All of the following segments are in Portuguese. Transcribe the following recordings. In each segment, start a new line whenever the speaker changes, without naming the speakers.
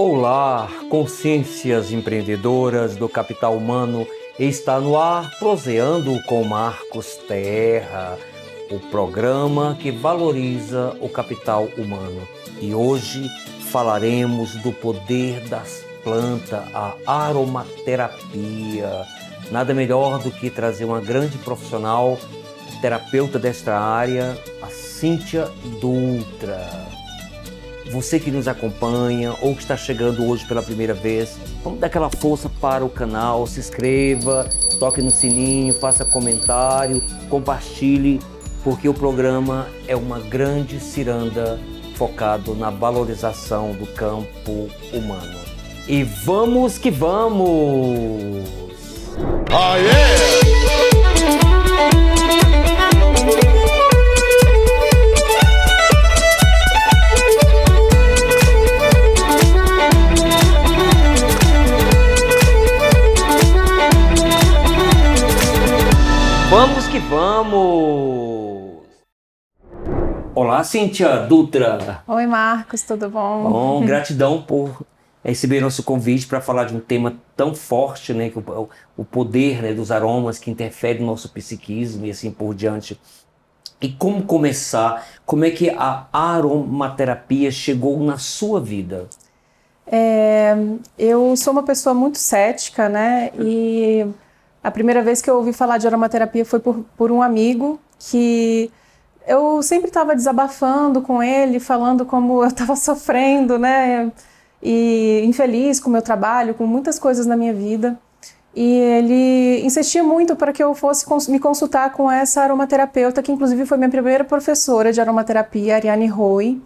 Olá, consciências empreendedoras do capital humano, está no ar Proseando com Marcos Terra, o programa que valoriza o capital humano. E hoje falaremos do poder das plantas, a aromaterapia. Nada melhor do que trazer uma grande profissional, terapeuta desta área, a Cíntia Dutra. Você que nos acompanha ou que está chegando hoje pela primeira vez, vamos dar aquela força para o canal, se inscreva, toque no sininho, faça comentário, compartilhe, porque o programa é uma grande ciranda focado na valorização do campo humano. E vamos que vamos! Oh, yeah! Vamos que vamos! Olá, Cíntia Dutra!
Oi, Marcos, tudo bom?
Bom, gratidão por receber nosso convite para falar de um tema tão forte, né, que o poder, né, dos aromas que interfere no nosso psiquismo e assim por diante. E como começar? Como é que a aromaterapia chegou na sua vida?
Eu sou uma pessoa muito cética, né? E a primeira vez que eu ouvi falar de aromaterapia foi por um amigo que eu sempre estava desabafando com ele, falando como eu estava sofrendo, né? E infeliz com o meu trabalho, com muitas coisas na minha vida. E ele insistia muito para que eu fosse me consultar com essa aromaterapeuta, que inclusive foi minha primeira professora de aromaterapia, Ariane Roy.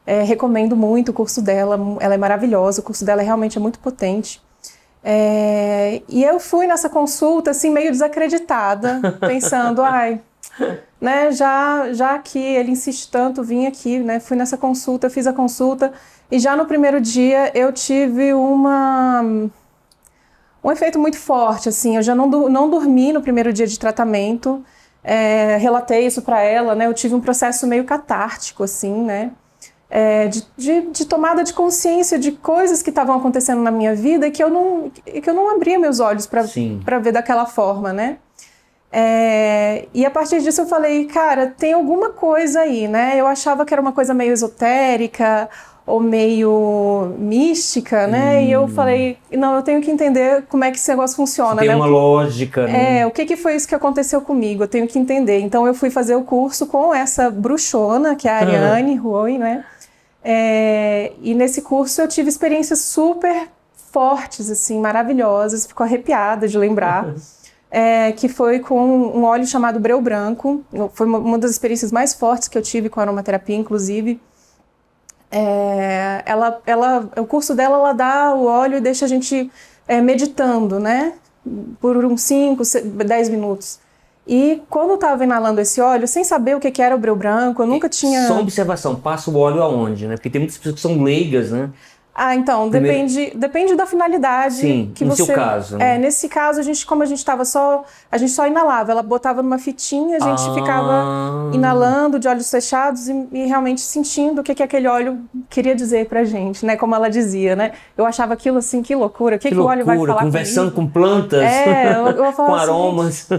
Recomendo muito o curso dela, ela é maravilhosa, o curso dela realmente é muito potente. E eu fui nessa consulta assim meio desacreditada, pensando, né, já que ele insiste tanto, vim aqui, né, fui nessa consulta, fiz a consulta e já no primeiro dia eu tive um efeito muito forte, assim, eu já não dormi no primeiro dia de tratamento, relatei isso para ela, né, eu tive um processo meio catártico, assim, né, de tomada de consciência de coisas que estavam acontecendo na minha vida e que eu não abria meus olhos para ver daquela forma, né? E a partir disso eu falei, cara, tem alguma coisa aí, né? Eu achava que era uma coisa meio esotérica ou meio mística, né? E eu falei, não, eu tenho que entender como é que esse negócio funciona,
tem
né?
Uma lógica, né?
O que foi isso que aconteceu comigo? Eu tenho que entender. Então eu fui fazer o curso com essa bruxona, que é a Ariane Roy, né? E nesse curso eu tive experiências super fortes, assim, maravilhosas, fico arrepiada de lembrar, que foi com um óleo chamado breu branco. Foi uma das experiências mais fortes que eu tive com a aromaterapia, inclusive. O curso dela, ela dá o óleo e deixa a gente meditando, né, por uns 5, 10 minutos. E quando eu estava inalando esse óleo, sem saber o que era o breu branco, eu nunca tinha...
Só observação, passa o óleo aonde, né? Porque tem muitas pessoas que são leigas, né?
Então, depende da finalidade.
Sim,
que
no
você...
seu caso. Né?
Nesse caso, como a gente só inalava, ela botava numa fitinha, a gente ficava inalando de olhos fechados e realmente sentindo o que aquele óleo queria dizer pra gente, né? Como ela dizia, né? Eu achava aquilo assim, que loucura, o que o óleo vai falar
conversando
comigo?
com plantas,
eu
com aromas.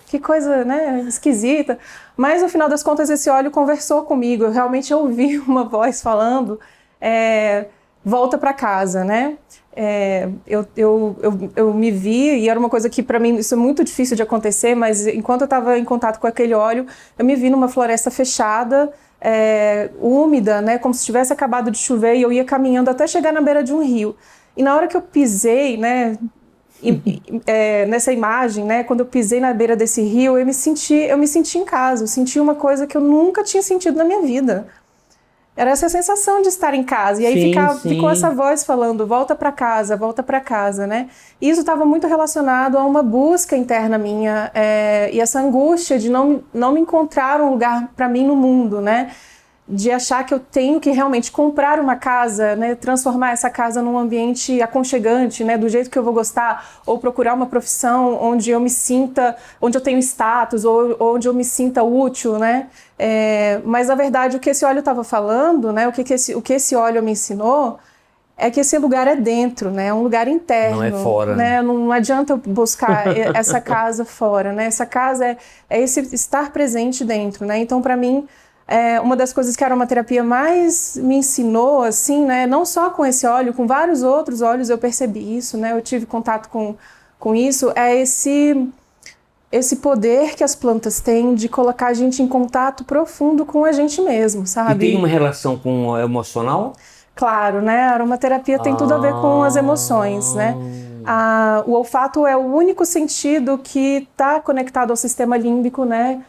Que coisa, né, esquisita. Mas, no final das contas, esse óleo conversou comigo. Eu realmente ouvi uma voz falando... volta para casa, né? Eu me vi, e era uma coisa que para mim isso é muito difícil de acontecer, mas enquanto eu estava em contato com aquele óleo, eu me vi numa floresta fechada, úmida, né? Como se tivesse acabado de chover, e eu ia caminhando até chegar na beira de um rio. E na hora que eu pisei, né? Nessa imagem, né? Quando eu pisei na beira desse rio, eu me senti em casa. Eu senti uma coisa que eu nunca tinha sentido na minha vida. Era essa sensação de estar em casa. E aí ficou essa voz falando, volta para casa, né? E isso estava muito relacionado a uma busca interna minha, e essa angústia de não me encontrar um lugar para mim no mundo, né? De achar que eu tenho que realmente comprar uma casa, né, transformar essa casa num ambiente aconchegante, né, do jeito que eu vou gostar, ou procurar uma profissão onde eu me sinta, onde eu tenho status, ou onde eu me sinta útil, né, mas na verdade o que esse óleo estava falando, né, o que esse óleo me ensinou, é que esse lugar é dentro, né? É um lugar interno.
Não é fora.
Né? Não adianta eu buscar essa casa fora, né? Essa casa é esse estar presente dentro, né? Então, para mim, uma das coisas que a aromaterapia mais me ensinou, assim, né? Não só com esse óleo, com vários outros óleos eu percebi isso, né? Eu tive contato com isso, é esse poder que as plantas têm de colocar a gente em contato profundo com a gente mesmo, sabe?
E tem uma relação com o emocional?
Claro, né? A aromaterapia tem tudo a ver com as emoções, né? O olfato é o único sentido que está conectado ao sistema límbico, né?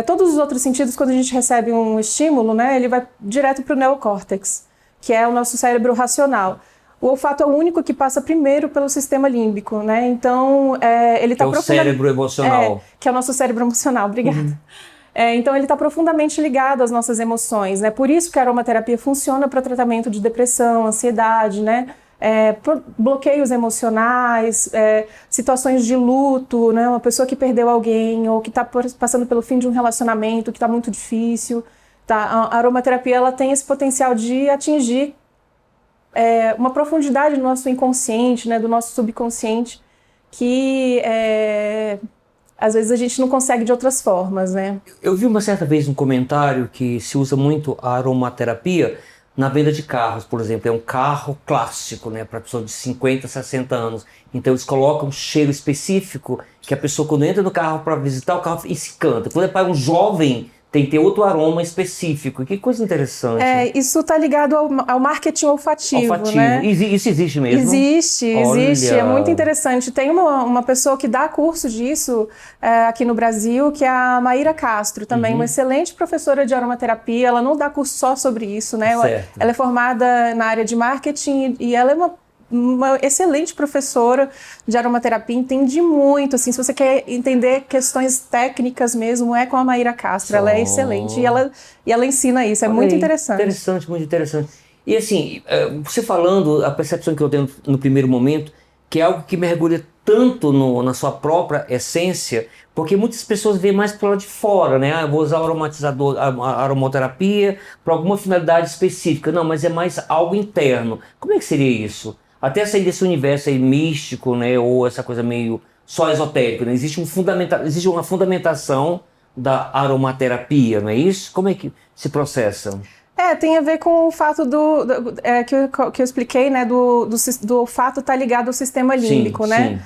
Todos os outros sentidos, quando a gente recebe um estímulo, né? Ele vai direto para o neocórtex, que é o nosso cérebro racional. O olfato é o único que passa primeiro pelo sistema límbico, né? Então, ele está
o cérebro emocional.
Que é o nosso cérebro emocional, obrigada. Então, ele está profundamente ligado às nossas emoções, né? Por isso que a aromaterapia funciona para tratamento de depressão, ansiedade, né? Bloqueios emocionais, situações de luto, né? Uma pessoa que perdeu alguém ou que está passando pelo fim de um relacionamento que está muito difícil. Tá? A aromaterapia ela tem esse potencial de atingir uma profundidade do nosso inconsciente, né? Do nosso subconsciente, que às vezes a gente não consegue de outras formas, né?
Eu vi uma certa vez um comentário que se usa muito a aromaterapia na venda de carros, por exemplo. É um carro clássico, né, para pessoa de 50, 60 anos. Então eles colocam um cheiro específico que a pessoa, quando entra no carro para visitar o carro, se encanta. Quando é para um jovem, tem que ter outro aroma específico. Que coisa interessante.
Isso está ligado ao marketing olfativo, né?
Isso existe mesmo?
Existe. É muito interessante. Tem uma pessoa que dá curso disso aqui no Brasil, que é a Maíra Castro, também uma excelente professora de aromaterapia. Ela não dá curso só sobre isso, né? Ela é formada na área de marketing e ela é uma excelente professora de aromaterapia, entende muito, assim, se você quer entender questões técnicas mesmo, é com a Maíra Castro, ela é excelente e ela ensina isso, muito interessante.
Interessante, muito interessante. E assim, você falando, a percepção que eu tenho no primeiro momento, que é algo que mergulha tanto na sua própria essência, porque muitas pessoas veem mais para lá de fora, né? Eu vou usar o aromatizador, a aromaterapia para alguma finalidade específica. Não, mas é mais algo interno. Como é que seria isso? Até sair desse universo aí místico, né, ou essa coisa meio só esotérica, né? Existe uma fundamentação da aromaterapia, não é isso? Como é que se processa?
Tem a ver com o fato que eu expliquei, né, do olfato estar ligado ao sistema límbico,
sim,
né?
Sim.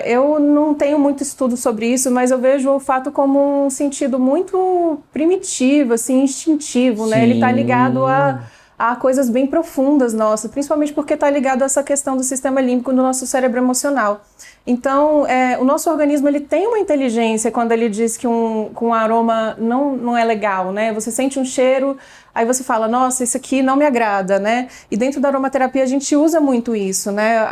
Eu não tenho muito estudo sobre isso, mas eu vejo o olfato como um sentido muito primitivo, assim, instintivo, né? Ele está ligado a coisas bem profundas nossas, principalmente porque está ligado a essa questão do sistema límbico no nosso cérebro emocional. Então, o nosso organismo ele tem uma inteligência quando ele diz que um aroma não é legal, né? Você sente um cheiro, aí você fala, nossa, isso aqui não me agrada, né? E dentro da aromaterapia a gente usa muito isso, né?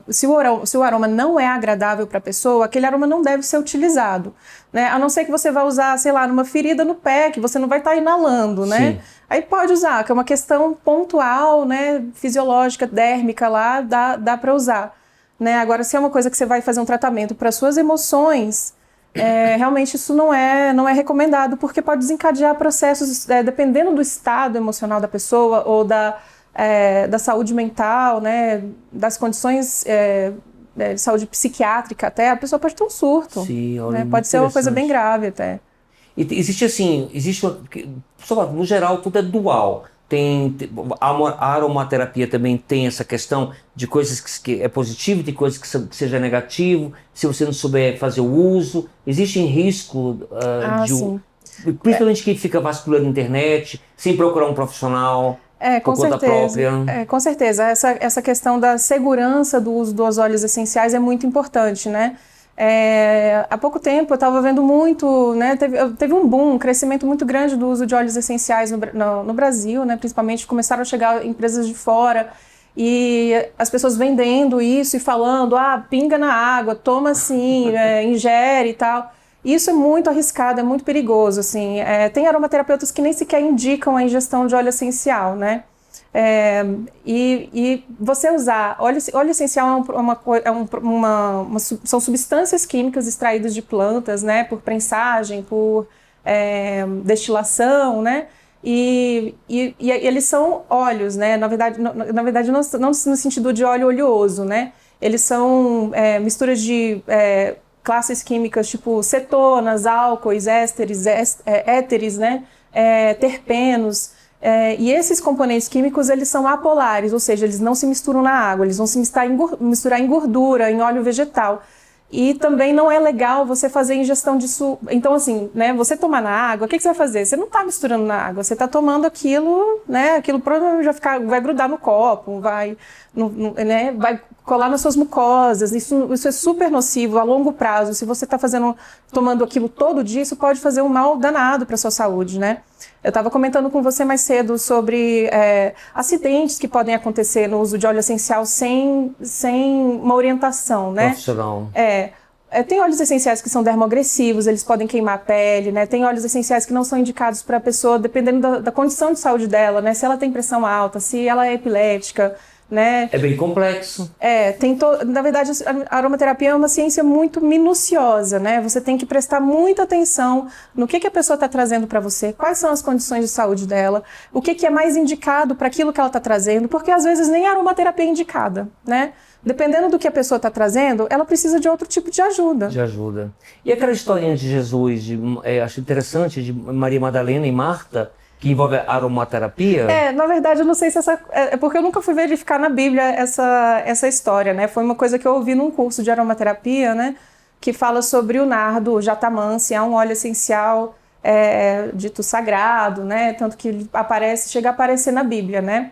Se o aroma não é agradável para a pessoa, aquele aroma não deve ser utilizado, né? A não ser que você vá usar, sei lá, numa ferida no pé, que você não vai estar inalando, né?
Sim.
Aí pode usar, que é uma questão pontual, né? Fisiológica, dérmica lá, dá para usar. Né? Agora, se é uma coisa que você vai fazer um tratamento para suas emoções, realmente isso não é recomendado, porque pode desencadear processos, dependendo do estado emocional da pessoa ou da saúde mental, né? Das condições de saúde psiquiátrica até, a pessoa pode ter um surto.
Sim, olha,
né? Pode ser uma coisa bem grave até.
E no geral tudo é dual. A aromaterapia também tem essa questão de coisas que é positivo, de coisas que seja negativo, se você não souber fazer o uso. Existe risco principalmente quem fica vasculando na internet, sem procurar um profissional por conta própria.
Com certeza. Essa questão da segurança do uso dos óleos essenciais é muito importante, né? Há pouco tempo eu estava vendo muito, né, teve um boom, um crescimento muito grande do uso de óleos essenciais no Brasil, né, principalmente começaram a chegar empresas de fora e as pessoas vendendo isso e falando, pinga na água, toma assim, ingere e tal. Isso é muito arriscado, é muito perigoso, assim. Tem aromaterapeutas que nem sequer indicam a ingestão de óleo essencial, né? E você usar óleo essencial são substâncias químicas extraídas de plantas, né, por prensagem, por destilação, né, e eles são óleos, né? Na verdade, não no sentido de óleo oleoso, né? Eles são misturas de classes químicas tipo cetonas, álcoois, éteres, né? Terpenos. E esses componentes químicos, eles são apolares, ou seja, eles não se misturam na água, eles vão se misturar em gordura, em óleo vegetal. E também não é legal você fazer ingestão disso. Então, assim, né, você tomar na água, o que você vai fazer? Você não está misturando na água, você está tomando aquilo, né? Aquilo provavelmente vai grudar no copo, vai colar nas suas mucosas. Isso é super nocivo a longo prazo. Se você está tomando aquilo todo dia, isso pode fazer um mal danado para a sua saúde, né? Eu estava comentando com você mais cedo sobre acidentes que podem acontecer no uso de óleo essencial sem uma orientação, né?
Profissional.
Tem óleos essenciais que são dermoagressivos, eles podem queimar a pele, né? Tem óleos essenciais que não são indicados para a pessoa, dependendo da condição de saúde dela, né? Se ela tem pressão alta, se ela é epilética, né?
É bem complexo.
Na verdade, a aromaterapia é uma ciência muito minuciosa, né? Você tem que prestar muita atenção no que a pessoa está trazendo para você, quais são as condições de saúde dela, o que é mais indicado para aquilo que ela está trazendo, porque às vezes nem a aromaterapia é indicada, né? Dependendo do que a pessoa está trazendo, ela precisa de outro tipo de ajuda.
E aquela historinha de Jesus, acho interessante, de Maria Madalena e Marta, que envolve a aromaterapia?
Na verdade, eu não sei se é porque eu nunca fui verificar na Bíblia essa história, né? Foi uma coisa que eu ouvi num curso de aromaterapia, né? Que fala sobre o nardo, o jatamansi, é um óleo essencial dito sagrado, né? Tanto que ele chega a aparecer na Bíblia, né?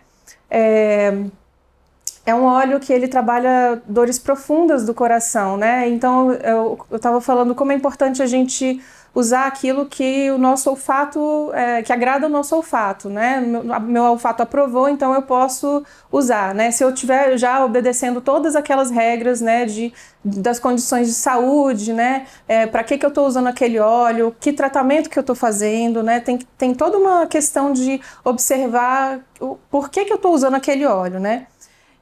É um óleo que ele trabalha dores profundas do coração, né? Então, eu estava falando como é importante a gente usar aquilo que o nosso olfato, que agrada o nosso olfato, né? Meu olfato aprovou, então eu posso usar, né? Se eu estiver já obedecendo todas aquelas regras, né, das condições de saúde, né? Para que eu estou usando aquele óleo, que tratamento que eu estou fazendo, né? Tem toda uma questão de observar por que eu estou usando aquele óleo, né?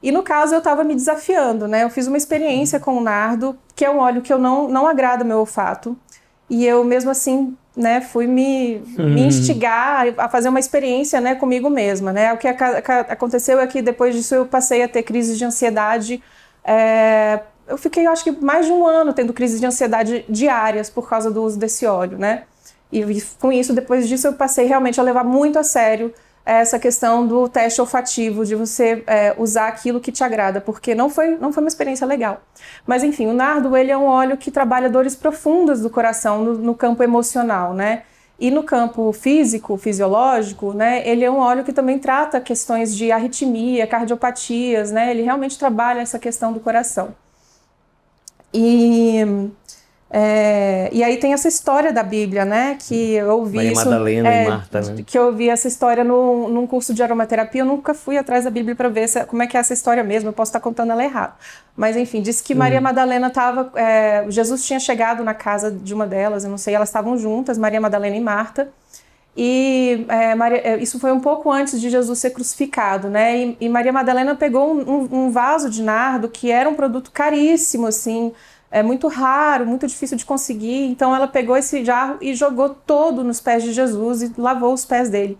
E no caso eu estava me desafiando, né? Eu fiz uma experiência com o nardo, que é um óleo que eu não agrada o meu olfato. E eu mesmo assim, né, fui me instigar a fazer uma experiência, né, comigo mesma, né? O que aconteceu é que depois disso eu passei a ter crises de ansiedade. Eu fiquei, eu acho que mais de um ano tendo crises de ansiedade diárias por causa do uso desse óleo, né? E com isso, depois disso, eu passei realmente a levar muito a sério essa questão do teste olfativo, de você usar aquilo que te agrada, porque não foi uma experiência legal. Mas enfim, o nardo, ele é um óleo que trabalha dores profundas do coração no campo emocional, né? E no campo físico, fisiológico, né? Ele é um óleo que também trata questões de arritmia, cardiopatias, né? Ele realmente trabalha essa questão do coração. E aí tem essa história da Bíblia, né? Que eu ouvi
Maria Madalena e Marta, né?
Que eu ouvi essa história num curso de aromaterapia. Eu nunca fui atrás da Bíblia para ver como é que é essa história mesmo. Eu posso estar contando ela errado. Mas enfim, disse que Maria Madalena estava... Jesus tinha chegado na casa de uma delas, eu não sei, elas estavam juntas, Maria Madalena e Marta. E isso foi um pouco antes de Jesus ser crucificado, né? E Maria Madalena pegou um vaso de nardo que era um produto caríssimo, assim, muito raro, muito difícil de conseguir. Então ela pegou esse jarro e jogou todo nos pés de Jesus e lavou os pés dele.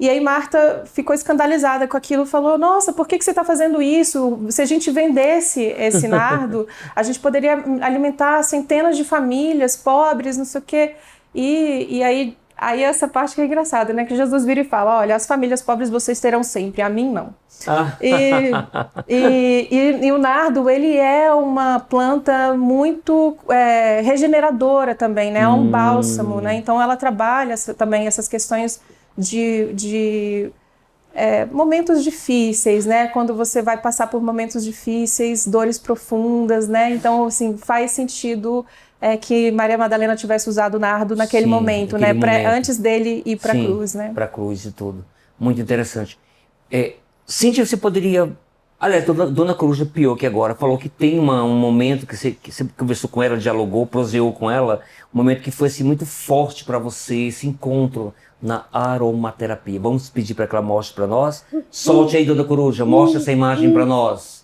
E aí Marta ficou escandalizada com aquilo, falou: nossa, por que você está fazendo isso? Se a gente vendesse esse nardo, a gente poderia alimentar centenas de famílias pobres, não sei o quê. E aí essa parte que é engraçada, né? Que Jesus vira e fala: olha, as famílias pobres vocês terão sempre, a mim não. E o nardo, ele é uma planta muito regeneradora também, né? É um bálsamo, né? Então ela trabalha também essas questões de momentos difíceis, né? Quando você vai passar por momentos difíceis, dores profundas, né? Então, assim, faz sentido que Maria Madalena tivesse usado o nardo naquele momento, né? Antes dele ir para a cruz, né?
Para a cruz e tudo. Muito interessante. Cíntia, você poderia... Aliás, Dona Coruja Pioque agora falou que tem um momento que você conversou com ela, dialogou, proseou com ela, um momento que foi assim, muito forte para você, esse encontro na aromaterapia. Vamos pedir para que ela mostre para nós. Solte aí, Dona Coruja, mostre essa imagem para nós.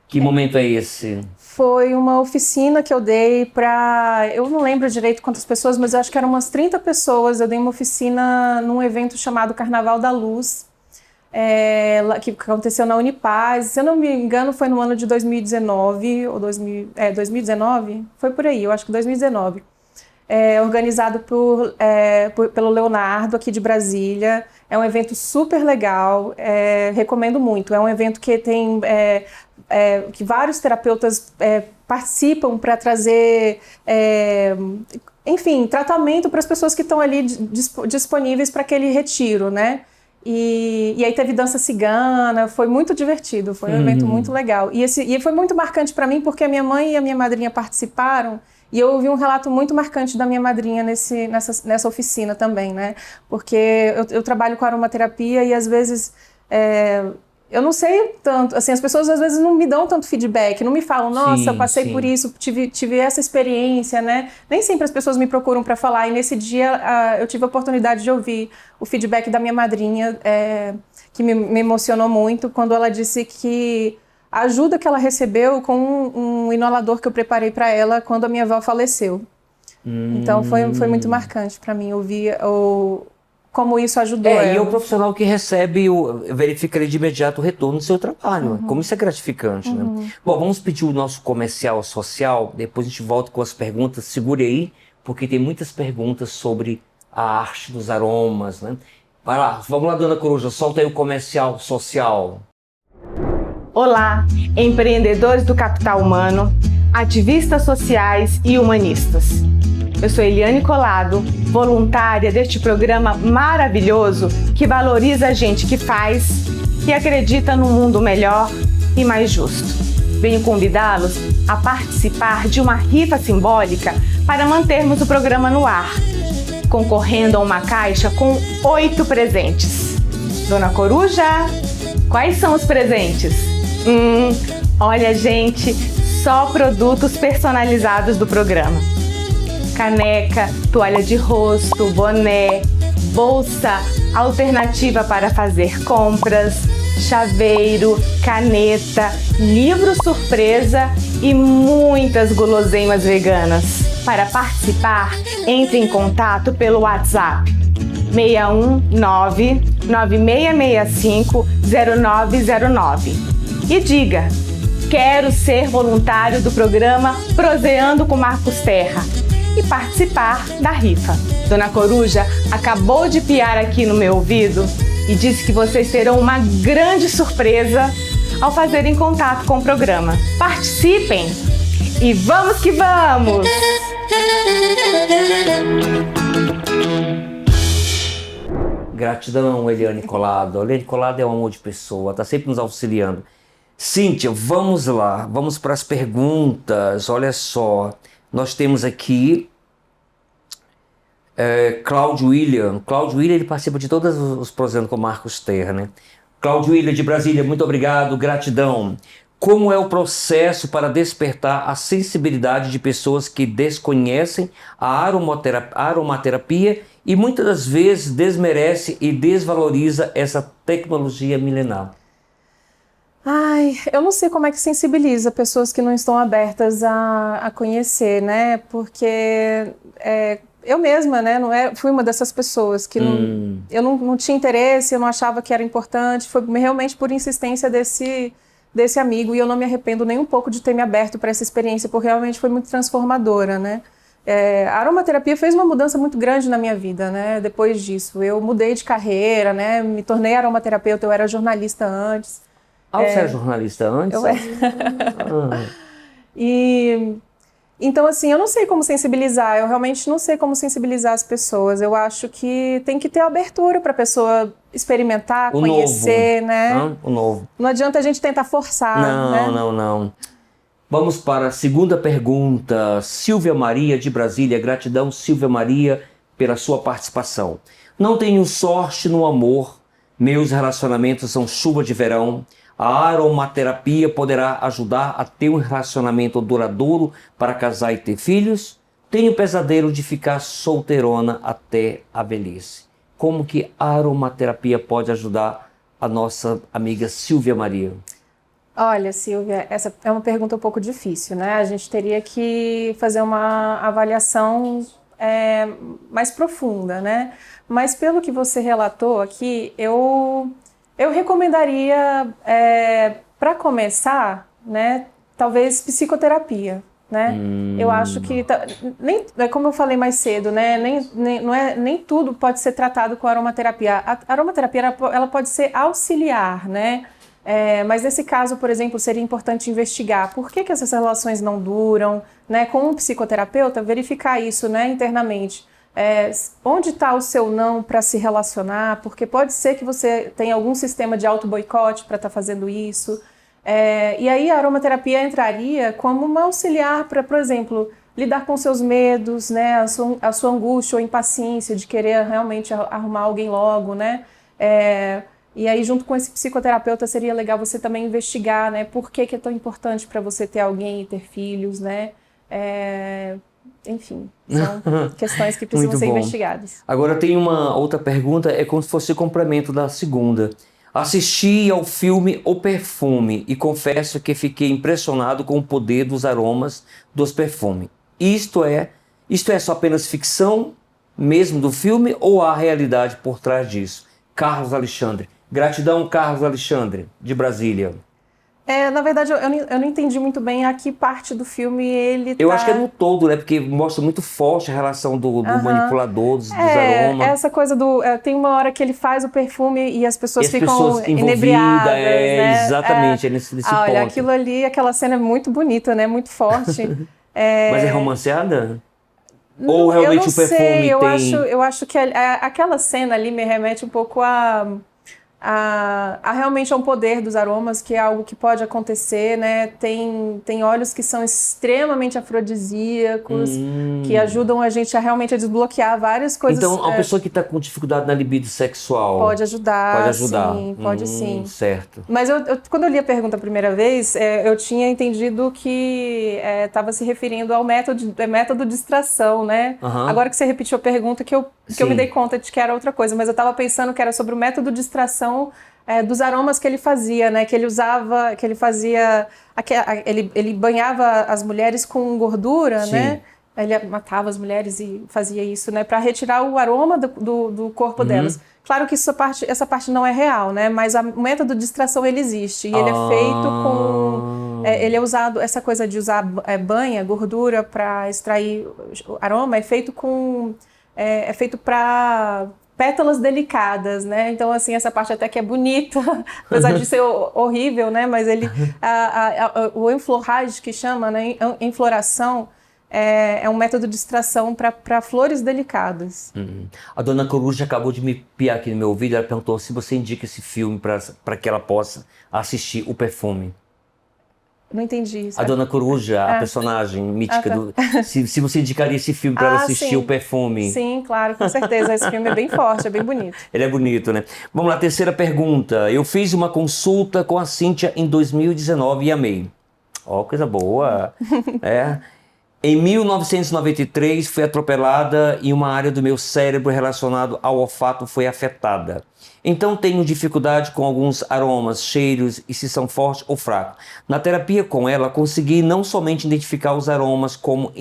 Que momento é esse?
Foi uma oficina que eu dei para... Eu não lembro direito quantas pessoas, mas eu acho que eram umas 30 pessoas. Eu dei uma oficina num evento chamado Carnaval da Luz, que aconteceu na Unipaz. Se eu não me engano, foi no ano de 2019, ou 2019? Foi por aí, eu acho que 2019. Organizado pelo Leonardo, aqui de Brasília. É um evento super legal, recomendo muito. É um evento que tem... que vários terapeutas participam para trazer, enfim, tratamento para as pessoas que estão ali disponíveis para aquele retiro, né? E aí teve dança cigana, foi muito divertido, foi um evento muito legal. E foi muito marcante para mim porque a minha mãe e a minha madrinha participaram. E eu ouvi um relato muito marcante da minha madrinha nessa oficina também, né? Porque eu trabalho com aromaterapia e às vezes eu não sei tanto, assim, as pessoas às vezes não me dão tanto feedback, não me falam, nossa, eu passei por isso, tive essa experiência, né? Nem sempre as pessoas me procuram para falar, e nesse dia eu tive a oportunidade de ouvir o feedback da minha madrinha, que me emocionou muito, quando ela disse que a ajuda que ela recebeu com um inalador que eu preparei para ela quando a minha avó faleceu. Então foi muito marcante para mim ouvir como isso ajudou ela.
E é o profissional que recebe, verifica de imediato o retorno do seu trabalho. Como isso é gratificante, né? Bom, vamos pedir o nosso comercial social, depois a gente volta com as perguntas. Segure aí, porque tem muitas perguntas sobre a arte dos aromas, né? Vai lá, vamos lá, Dona Coruja, solta aí o comercial social.
Olá, empreendedores do capital humano, ativistas sociais e humanistas. Eu sou Eliane Colado, voluntária deste programa maravilhoso que valoriza a gente que faz e acredita num mundo melhor e mais justo. Venho convidá-los a participar de uma rifa simbólica para mantermos o programa no ar, concorrendo a uma caixa com 8 presentes. Dona Coruja, quais são os presentes? Olha, gente, só produtos personalizados do programa. Caneca, toalha de rosto, boné, bolsa alternativa para fazer compras, chaveiro, caneta, livro surpresa e muitas guloseimas veganas. Para participar, entre em contato pelo WhatsApp 619-9665-0909 e diga: quero ser voluntário do programa Proseando com Marcos Terra e participar da rifa. Dona Coruja acabou de piar aqui no meu ouvido e disse que vocês terão uma grande surpresa ao fazerem contato com o programa. Participem e vamos que vamos!
Gratidão, Eliane Colado. Eliane Colado é um amor de pessoa, está sempre nos auxiliando. Cíntia, vamos lá, vamos para as perguntas. Olha só, nós temos aqui Cláudio William. Cláudio William, ele participa de todos os Proseando com Marcos Terra, né? Cláudio William de Brasília, muito obrigado, gratidão. Como é o processo para despertar a sensibilidade de pessoas que desconhecem a aromaterapia e muitas das vezes desmerece e desvaloriza essa tecnologia milenar?
Eu não sei como é que sensibiliza pessoas que não estão abertas a conhecer, né? Porque eu mesma, né, fui uma dessas pessoas que eu não tinha interesse, eu não achava que era importante. Foi realmente por insistência desse amigo, e eu não me arrependo nem um pouco de ter me aberto para essa experiência, porque realmente foi muito transformadora, né? A aromaterapia fez uma mudança muito grande na minha vida, né? Depois disso, eu mudei de carreira, né? Me tornei aromaterapeuta, eu era jornalista antes.
Você era jornalista antes?
Eu era. Então, assim, eu não sei como sensibilizar, eu realmente não sei como sensibilizar as pessoas. Eu acho que tem que ter abertura para a pessoa experimentar, conhecer, né?
O novo.
Não adianta a gente tentar forçar, né?
Não. Vamos para a segunda pergunta. Silvia Maria de Brasília. Gratidão, Silvia Maria, pela sua participação. Não tenho sorte no amor. Meus relacionamentos são chuva de verão. A aromaterapia poderá ajudar a ter um relacionamento duradouro para casar e ter filhos? Tenho pesadelo de ficar solteirona até a velhice. Como que a aromaterapia pode ajudar a nossa amiga Silvia Maria?
Olha, Silvia, essa é uma pergunta um pouco difícil, né? A gente teria que fazer uma avaliação mais profunda, né? Mas pelo que você relatou aqui, eu recomendaria, para começar, né, talvez psicoterapia, né? Eu acho que, nem, como eu falei mais cedo, né, nem tudo pode ser tratado com aromaterapia. A aromaterapia, ela pode ser auxiliar, né? Mas nesse caso, por exemplo, seria importante investigar por que essas relações não duram, né? Com um psicoterapeuta, verificar isso, né, internamente. Onde está o seu não para se relacionar? Porque pode ser que você tenha algum sistema de auto-boicote para estar fazendo isso. E aí a aromaterapia entraria como uma auxiliar para, por exemplo, lidar com seus medos, né? A sua angústia ou impaciência de querer realmente arrumar alguém logo, né? E aí, junto com esse psicoterapeuta, seria legal você também investigar, né? Por que é tão importante para você ter alguém e ter filhos, né? Enfim, são questões que precisam ser investigadas.
Agora tem uma outra pergunta, é como se fosse complemento da segunda. Assisti ao filme O Perfume e confesso que fiquei impressionado com o poder dos aromas dos perfumes. Isto é só apenas ficção mesmo do filme ou há realidade por trás disso? Carlos Alexandre. Gratidão, Carlos Alexandre, de Brasília.
Na verdade, eu não entendi muito bem a que parte do filme ele
Eu acho que é no todo, né? Porque mostra muito forte a relação do manipulador, dos aromas.
Essa coisa tem uma hora que ele faz o perfume e as pessoas ficam
pessoas
inebriadas, né?
Exatamente, é nesse ponto.
Olha, aquilo ali, aquela cena é muito bonita, né? Muito forte.
Mas é romanceada? Ou realmente o perfume
sei,
tem...
Eu acho que aquela cena ali me remete um pouco a realmente um poder dos aromas, que é algo que pode acontecer, né? Tem óleos que são extremamente afrodisíacos, que ajudam a gente a realmente desbloquear várias coisas.
Então, a pessoa que está com dificuldade na libido sexual...
Pode ajudar. Sim,
pode sim. Certo.
Mas quando eu li a pergunta a primeira vez, eu tinha entendido que estava se referindo ao método de extração, né? Agora que você repetiu a pergunta, que eu me dei conta de que era outra coisa, mas eu estava pensando que era sobre o método de extração dos aromas que ele fazia, né? Que ele usava, que ele fazia... Ele banhava as mulheres com gordura,
Sim.
né? Ele matava as mulheres e fazia isso, né? Para retirar o aroma do corpo delas. Claro que essa parte não é real, né? Mas o método de extração, ele existe. E ele é feito com... ele é usado... Essa coisa de usar gordura para extrair o aroma, é feito com... é feito para... pétalas delicadas, né? Então, assim, essa parte até que é bonita, apesar de ser horrível, né? Mas o enflorage, que chama, né? Enfloração, é um método de extração para flores delicadas.
A dona Coruja acabou de me piar aqui no meu ouvido, ela perguntou se você indica esse filme para que ela possa assistir O Perfume.
Não entendi.
A Dona Coruja, a personagem mítica se você indicaria esse filme para ela assistir, sim. O Perfume.
Sim, claro, com certeza. Esse filme é bem forte, é bem bonito.
Ele é bonito, né? Vamos lá, terceira pergunta. Eu fiz uma consulta com a Cíntia em 2019 e amei. Ó, coisa boa. Em 1993, fui atropelada e uma área do meu cérebro relacionada ao olfato foi afetada. Então tenho dificuldade com alguns aromas, cheiros e se são fortes ou fracos. Na terapia com ela, consegui não somente identificar os aromas, como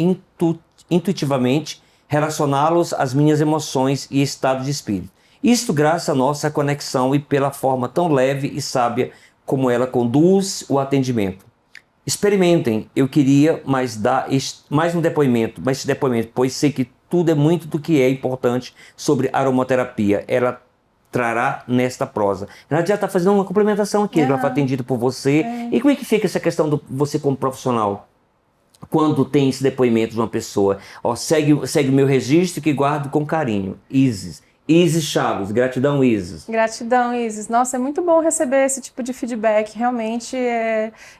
intuitivamente relacioná-los às minhas emoções e estado de espírito. Isto graças à nossa conexão e pela forma tão leve e sábia como ela conduz o atendimento. Experimentem, eu queria mais um depoimento, pois sei que tudo é muito do que é importante sobre aromaterapia. Ela trará nesta prosa. Ela já está fazendo uma complementação aqui, ela foi atendida por você. E como é que fica essa questão do você como profissional? Quando tem esse depoimento de uma pessoa, segue o meu registro que guardo com carinho. Isis Chaves, gratidão, Isis.
Gratidão, Isis. Nossa, é muito bom receber esse tipo de feedback, realmente.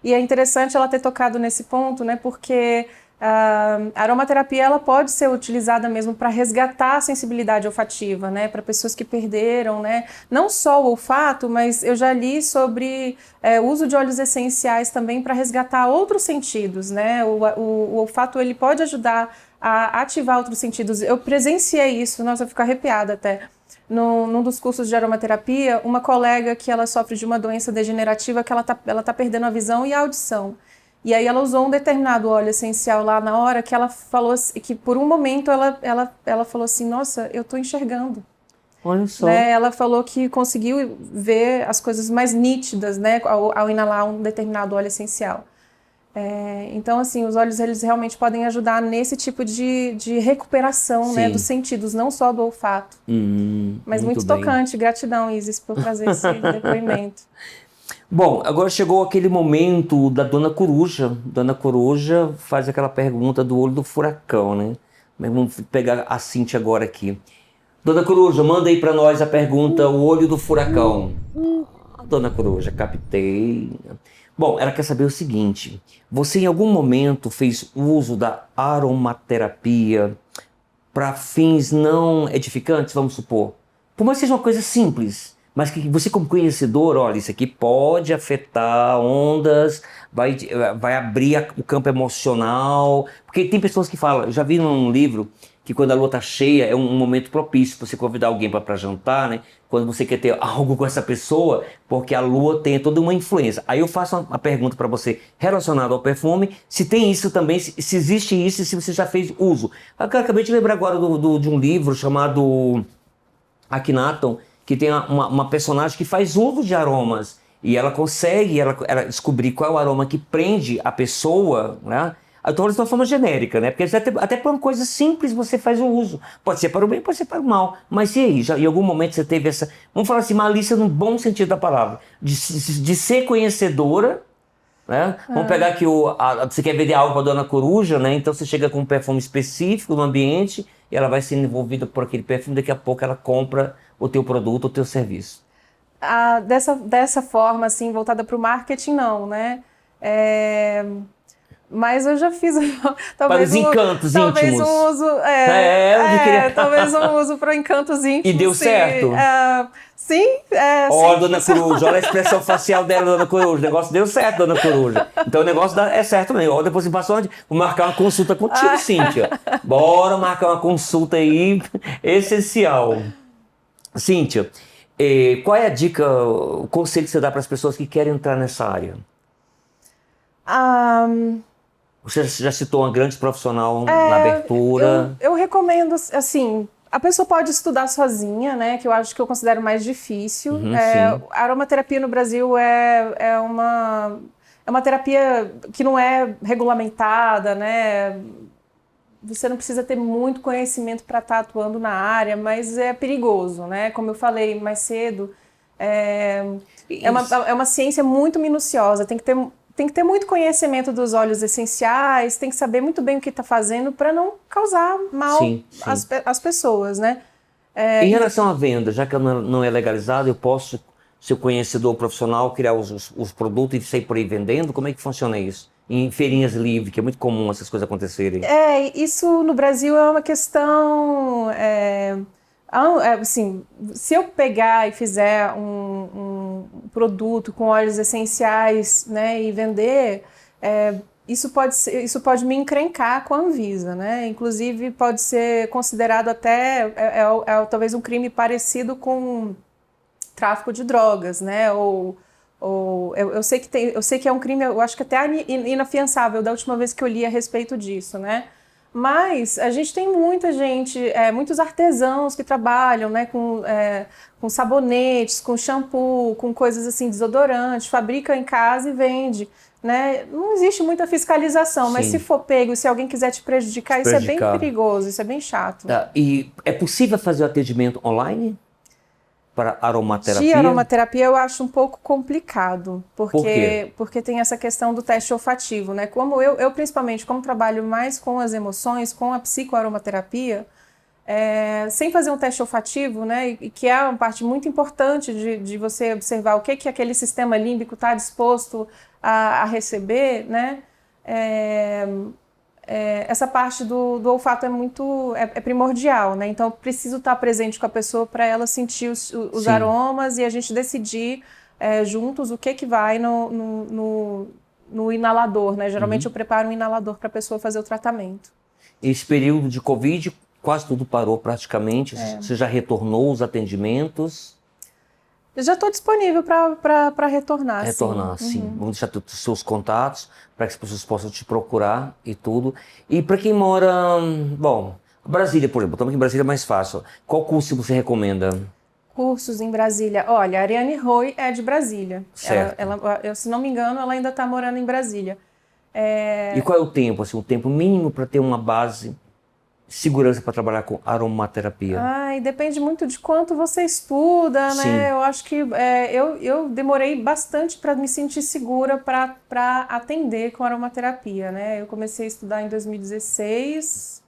E é interessante ela ter tocado nesse ponto, né? Porque a aromaterapia ela pode ser utilizada mesmo para resgatar a sensibilidade olfativa, né? Para pessoas que perderam, né? Não só o olfato, mas eu já li sobre o uso de óleos essenciais também para resgatar outros sentidos, né? O olfato ele pode ajudar a ativar outros sentidos. Eu presenciei isso, nossa, eu fico arrepiada até. num dos cursos de aromaterapia, uma colega que ela sofre de uma doença degenerativa que ela tá perdendo a visão e a audição. E aí ela usou um determinado óleo essencial lá na hora que ela falou que por um momento ela falou assim, nossa, eu tô enxergando.
Olha só.
Né? Ela falou que conseguiu ver as coisas mais nítidas, né, ao inalar um determinado óleo essencial. Então, assim, os óleos eles realmente podem ajudar nesse tipo de recuperação, né, dos sentidos, não só do olfato. Mas muito tocante. Gratidão, Isis, por trazer esse depoimento.
Bom, agora chegou aquele momento da Dona Coruja. Dona Coruja faz aquela pergunta do olho do furacão, né? Mas vamos pegar a Cíntia agora aqui. Dona Coruja, manda aí para nós a pergunta, o olho do furacão. Dona Coruja, captei. Bom, ela quer saber o seguinte, você em algum momento fez uso da aromaterapia para fins não edificantes, vamos supor? Por mais que seja uma coisa simples, mas que você como conhecedor, olha, isso aqui pode afetar ondas, vai abrir o campo emocional, porque tem pessoas que falam, eu já vi num livro que quando a lua está cheia é um momento propício para você convidar alguém para jantar, né? Quando você quer ter algo com essa pessoa, porque a lua tem toda uma influência. Aí eu faço uma pergunta para você relacionada ao perfume, se tem isso também, se existe isso e se você já fez uso. Eu acabei de lembrar agora de um livro chamado Akhenaton, que tem uma personagem que faz uso de aromas e ela consegue ela descobrir qual é o aroma que prende a pessoa, né? Eu estou falando de uma forma genérica, né? Porque até para uma coisa simples você faz o uso. Pode ser para o bem, pode ser para o mal. Mas e aí? Já, em algum momento você teve essa, vamos falar assim, malícia no bom sentido da palavra, de ser conhecedora, né? Vamos pegar que você quer vender algo para a Dona Coruja, né? Então você chega com um perfume específico no ambiente e ela vai sendo envolvida por aquele perfume, daqui a pouco ela compra o teu produto, o teu serviço.
Dessa forma, assim, voltada para o marketing, não, né? Mas eu já fiz
talvez para os encantos íntimos.
Um uso, talvez um uso para encantos íntimos.
E deu certo?
Sim.
Ó, Dona Coruja, olha a expressão facial dela, Dona Coruja. O negócio deu certo, Dona Coruja. Então o negócio é certo mesmo. Ó, depois você passou onde? Vou marcar uma consulta contigo, Cíntia. Bora marcar uma consulta aí essencial. Cíntia, qual é a dica, o conselho que você dá para as pessoas que querem entrar nessa área? Você já citou uma grande profissional na abertura.
Eu recomendo, assim, a pessoa pode estudar sozinha, né? Que eu acho que eu considero mais difícil. A aromaterapia no Brasil é uma terapia que não é regulamentada, né? Você não precisa ter muito conhecimento para estar atuando na área, mas é perigoso, né? Como eu falei mais cedo, é uma ciência muito minuciosa, tem que ter muito conhecimento dos óleos essenciais, tem que saber muito bem o que está fazendo para não causar mal às pessoas, né?
Em relação à venda, já que não é legalizado, eu posso, ser conhecedor profissional, criar os produtos e sair por aí vendendo? Como é que funciona isso? Em feirinhas livres, que é muito comum essas coisas acontecerem.
Isso no Brasil é uma questão... assim, se eu pegar e fizer um produto com óleos essenciais, né, e vender, isso pode me encrencar com a Anvisa, né? Inclusive pode ser considerado até talvez um crime parecido com tráfico de drogas, né? Eu sei que é um crime, eu acho que até inafiançável da última vez que eu li a respeito disso, né? Mas a gente tem muita gente, muitos artesãos que trabalham, né, com sabonetes, com shampoo, com coisas assim, desodorante, fabrica em casa e vende, né? Não existe muita fiscalização, mas se for pego, se alguém quiser te prejudicar, isso é bem perigoso, isso é bem chato.
E é possível fazer o atendimento online para aromaterapia?
De aromaterapia eu acho um pouco complicado,
Por quê?
Porque tem essa questão do teste olfativo, né? Como eu principalmente, como trabalho mais com as emoções, com a psicoaromaterapia, sem fazer um teste olfativo, né? E que é uma parte muito importante de você observar o que aquele sistema límbico está disposto a receber, né? Essa parte do olfato é primordial, né? Então, eu preciso estar presente com a pessoa para ela sentir os aromas e a gente decidir juntos o que vai no inalador, né? Geralmente eu preparo um inalador para a pessoa fazer o tratamento.
Esse período de Covid, quase tudo parou praticamente. Você já retornou os atendimentos?
Eu já estou disponível para retornar.
Retornar, sim. Vamos deixar os seus contatos para que as pessoas possam te procurar e tudo. E para quem mora... Bom, Brasília, por exemplo. Estamos aqui em Brasília, é mais fácil. Qual curso você recomenda?
Cursos em Brasília. Olha, a Ariane Roy é de Brasília.
Certo.
Eu, se não me engano, ela ainda está morando em Brasília.
E qual é o tempo, assim, o tempo mínimo para ter uma base de segurança para trabalhar com aromaterapia?
Ai, depende muito de quanto você estuda,
Sim.
né? Eu acho que eu demorei bastante para me sentir segura para atender com aromaterapia, né? Eu comecei a estudar em 2016.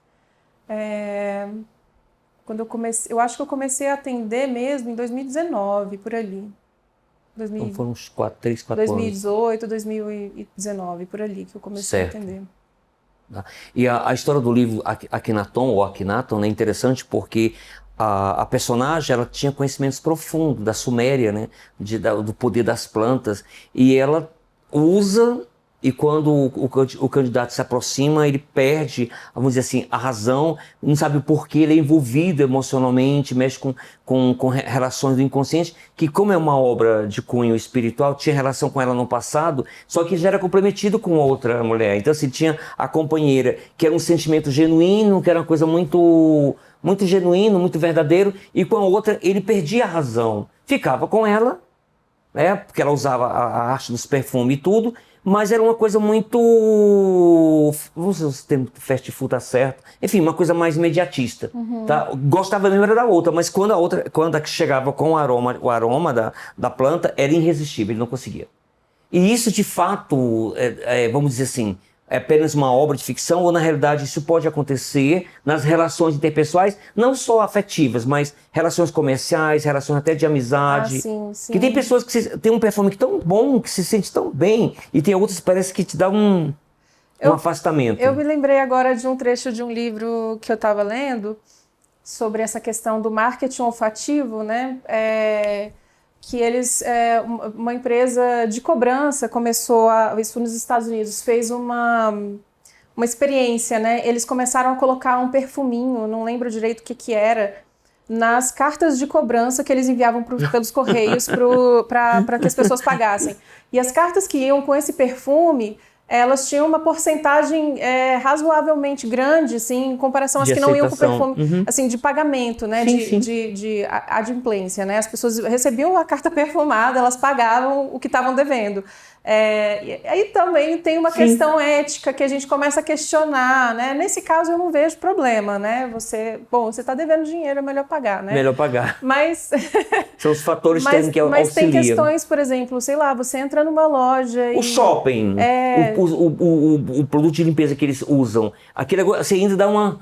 Quando eu acho que eu comecei a atender mesmo em 2019, por ali.
Então foram uns 3, 4 anos.
2018, 2019, por ali que eu comecei a atender.
E a história do livro Akhenaton, ou Akhenaton, é interessante porque a personagem ela tinha conhecimentos profundos da Suméria, né? Do poder das plantas. E ela usa... E quando o candidato se aproxima, ele perde, vamos dizer assim, a razão, não sabe o porquê, ele é envolvido emocionalmente, mexe com relações do inconsciente, que como é uma obra de cunho espiritual, tinha relação com ela no passado, só que já era comprometido com outra mulher. Então, assim, tinha a companheira, que era um sentimento genuíno, que era uma coisa muito, muito genuíno, muito verdadeiro, e com a outra ele perdia a razão. Ficava com ela, né, porque ela usava a arte dos perfumes e tudo, mas era uma coisa muito, vamos ver se o termo fast food tá certo, enfim, uma coisa mais imediatista, tá? Gostava mesmo era da outra, mas quando a que chegava com o aroma da planta, era irresistível, ele não conseguia. E isso, de fato, vamos dizer assim, é apenas uma obra de ficção, ou na realidade isso pode acontecer nas relações interpessoais, não só afetivas, mas relações comerciais, relações até de amizade.
Sim, sim.
Que tem pessoas que tem um perfume tão bom, que se sente tão bem, e tem outras que parece que te dá um afastamento.
Eu me lembrei agora de um trecho de um livro que eu estava lendo sobre essa questão do marketing olfativo, né? Que eles, uma empresa de cobrança começou isso nos Estados Unidos, fez uma experiência, né? Eles começaram a colocar um perfuminho, não lembro direito o que era, nas cartas de cobrança que eles enviavam pelos correios para que as pessoas pagassem. E as cartas que iam com esse perfume, elas tinham uma porcentagem razoavelmente grande, assim, em comparação às que não iam com perfume, assim, de pagamento, né, de adimplência, né, as pessoas recebiam a carta perfumada, elas pagavam o que estavam devendo. E aí também tem uma questão ética que a gente começa a questionar, né, nesse caso eu não vejo problema, né, você está devendo dinheiro, é melhor pagar, né.
Melhor pagar.
Mas...
São os fatores que auxiliam.
Mas tem questões, por exemplo, sei lá, você entra numa loja
o shopping, o produto de limpeza que eles usam, aquele, você ainda dá uma...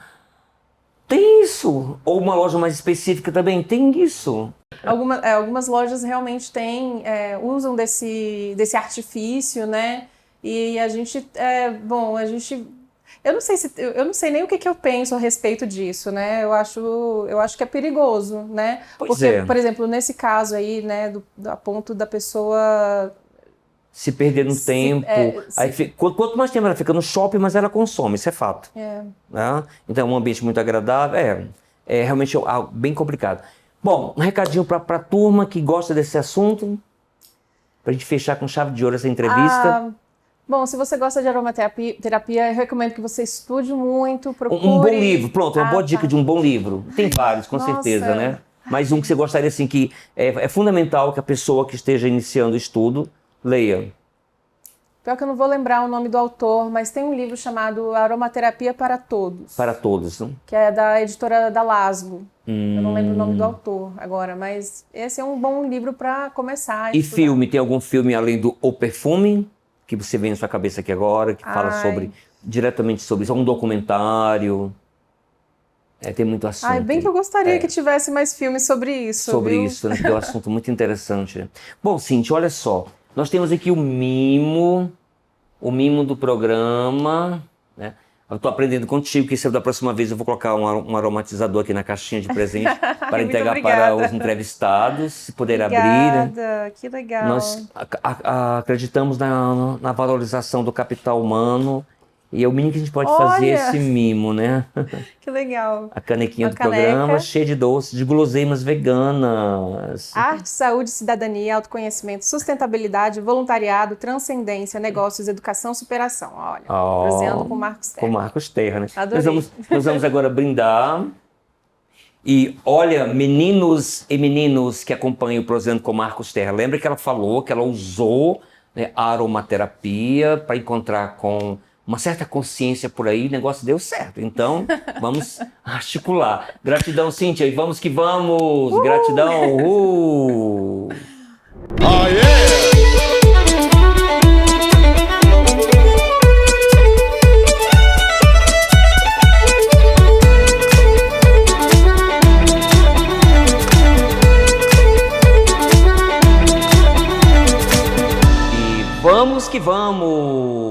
Tem isso! Ou uma loja mais específica também, tem isso.
Algumas lojas realmente usam desse artifício, né? E a gente, eu não sei nem o que eu penso a respeito disso, né? Eu acho que é perigoso, né? Porque, por exemplo, nesse caso aí, né, a ponto da pessoa
se perder no tempo. Quanto mais tempo ela fica no shopping, mais ela consome, isso é fato. Né? Então é um ambiente muito agradável, é realmente algo bem complicado. Bom, um recadinho para a turma que gosta desse assunto, para a gente fechar com chave de ouro essa entrevista.
Bom, se você gosta de aromaterapia, eu recomendo que você estude muito, procure...
Um bom livro, pronto, uma boa dica de um bom livro. Tem vários, com certeza, né? Mas um que você gostaria, assim, que é fundamental que a pessoa que esteja iniciando o estudo leia.
Pior que eu não vou lembrar o nome do autor, mas tem um livro chamado Aromaterapia para Todos.
Para Todos, né? Que
é da editora da Lasgo. Eu não lembro o nome do autor agora, mas esse é um bom livro para começar a estudar.
Filme? Tem algum filme além do O Perfume, que você vem na sua cabeça aqui agora, que fala diretamente sobre isso? Um documentário? Tem muito assunto.
Bem que eu gostaria que tivesse mais filmes sobre isso.
Sobre isso, né? Que é um assunto muito interessante. Né? Bom, Cíntia, olha só. Nós temos aqui o mimo do programa, né? Eu estou aprendendo contigo, que da próxima vez eu vou colocar um aromatizador aqui na caixinha de presente para entregar para os entrevistados, se puder abrir. Né?
Que legal.
Nós acreditamos na valorização do capital humano E é o mínimo que a gente pode
Olha!
fazer esse mimo, né?
Que legal.
A canequinha
Uma
do programa,
caneca.
cheia de doces, de guloseimas veganas.
Arte, saúde, cidadania, autoconhecimento, sustentabilidade, voluntariado, transcendência, negócios, educação, superação. Olha, proseando com Marcos Terra.
Com Marcos Terra, né?
Adorei.
Nós vamos agora brindar. E olha, meninos e meninos que acompanham o Proseando com Marcos Terra, lembra que ela falou que ela usou, né, a aromaterapia para encontrar com uma certa consciência por aí, o negócio deu certo. Então, vamos articular. Gratidão, Cíntia, e vamos que vamos! Gratidão!
Oh, yeah!
E vamos que vamos!